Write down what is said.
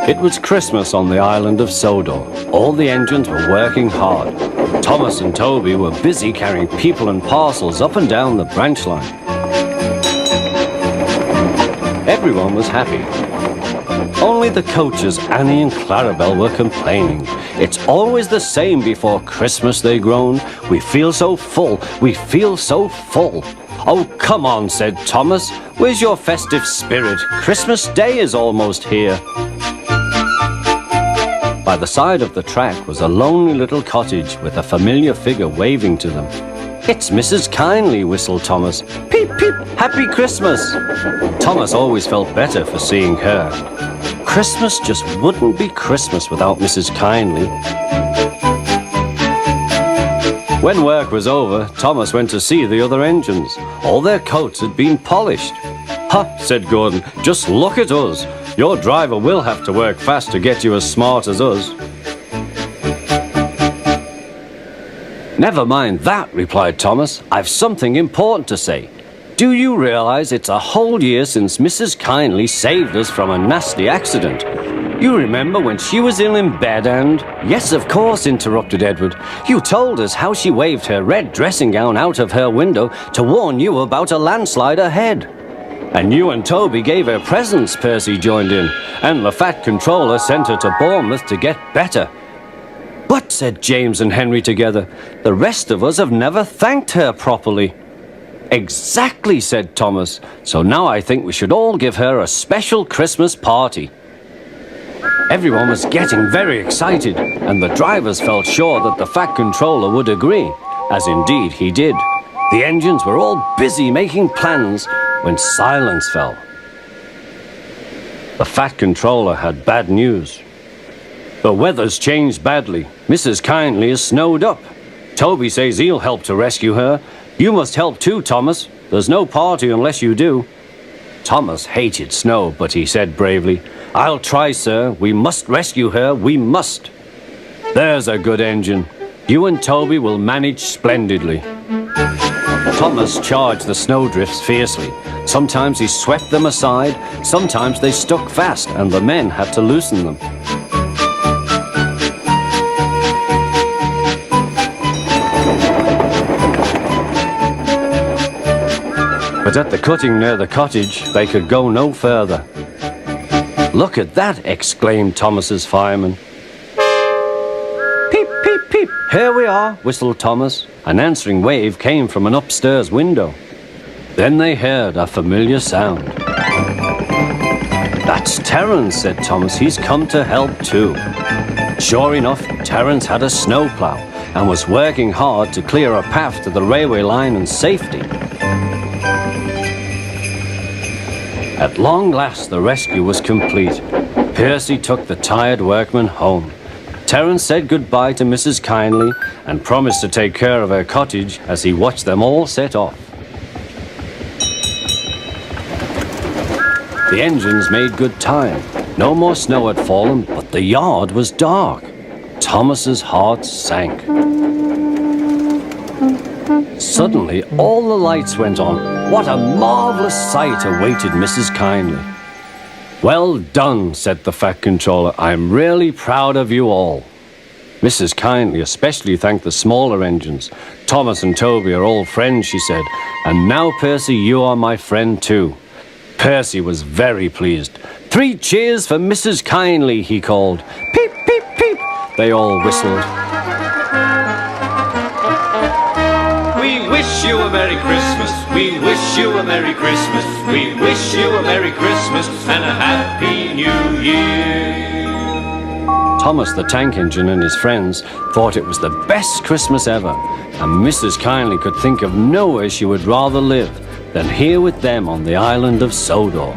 It was Christmas on the island of Sodor. All the engines were working hard. Thomas and Toby were busy carrying people and parcels up and down the branch line. Everyone was happy. Only the coaches, Annie and Clarabelle, were complaining. It's always the same before Christmas, they groaned. We feel so full, we feel so full. Oh, come on, said Thomas. Where's your festive spirit? Christmas Day is almost here. By the side of the track was a lonely little cottage with a familiar figure waving to them. It's Mrs. Kindly, whistled Thomas. Peep, peep, Happy Christmas! Thomas always felt better for seeing her. Christmas just wouldn't be Christmas without Mrs. Kindly. When work was over, Thomas went to see the other engines. All their coats had been polished. Ha, said Gordon, just look at us. Your driver will have to work fast to get you as smart as us. Never mind that, replied Thomas. I've something important to say. Do you realize it's a whole year since Mrs. Kindly saved us from a nasty accident? You remember when she was ill in bed and... Yes, of course, interrupted Edward. You told us how she waved her red dressing gown out of her window to warn you about a landslide ahead. And you and Toby gave her presents, Percy joined in. And the Fat Controller sent her to Bournemouth to get better. But, said James and Henry together, the rest of us have never thanked her properly. Exactly, said Thomas. So now I think we should all give her a special Christmas party. Everyone was getting very excited, and the drivers felt sure that the Fat Controller would agree, as indeed he did. The engines were all busy making plans when silence fell. The Fat Controller had bad news. The weather's changed badly. Mrs. Kindly is snowed up. Toby says he'll help to rescue her. You must help too, Thomas. There's no party unless you do. Thomas hated snow, but he said bravely, I'll try, sir. We must rescue her. We must. There's a good engine. You and Toby will manage splendidly. Thomas charged the snowdrifts fiercely. Sometimes he swept them aside, sometimes they stuck fast, and the men had to loosen them. But at the cutting near the cottage, they could go no further. Look at that, exclaimed Thomas's fireman. Peep, peep, peep, here we are, whistled Thomas. An answering wave came from an upstairs window. Then they heard a familiar sound. That's Terence, said Thomas. He's come to help too. Sure enough, Terence had a snowplow and was working hard to clear a path to the railway line in safety. At long last, the rescue was complete. Percy took the tired workmen home. Terence said goodbye to Mrs. Kindly and promised to take care of her cottage as he watched them all set off. The engines made good time. No more snow had fallen, but the yard was dark. Thomas's heart sank. Suddenly, all the lights went on. What a marvelous sight awaited Mrs. Kindly. Well done, said the Fat Controller. I'm really proud of you all. Mrs. Kindly especially thanked the smaller engines. Thomas and Toby are all friends, she said. And now, Percy, you are my friend too. Percy was very pleased. 3 cheers for Mrs. Kindly, he called. Peep, peep, peep. They all whistled. We wish you a Merry Christmas. We wish you a Merry Christmas. We wish you a Merry Christmas and a Happy New Year. Thomas the Tank Engine and his friends thought it was the best Christmas ever, and Mrs. Kindly could think of nowhere she would rather live than here with them on the island of Sodor.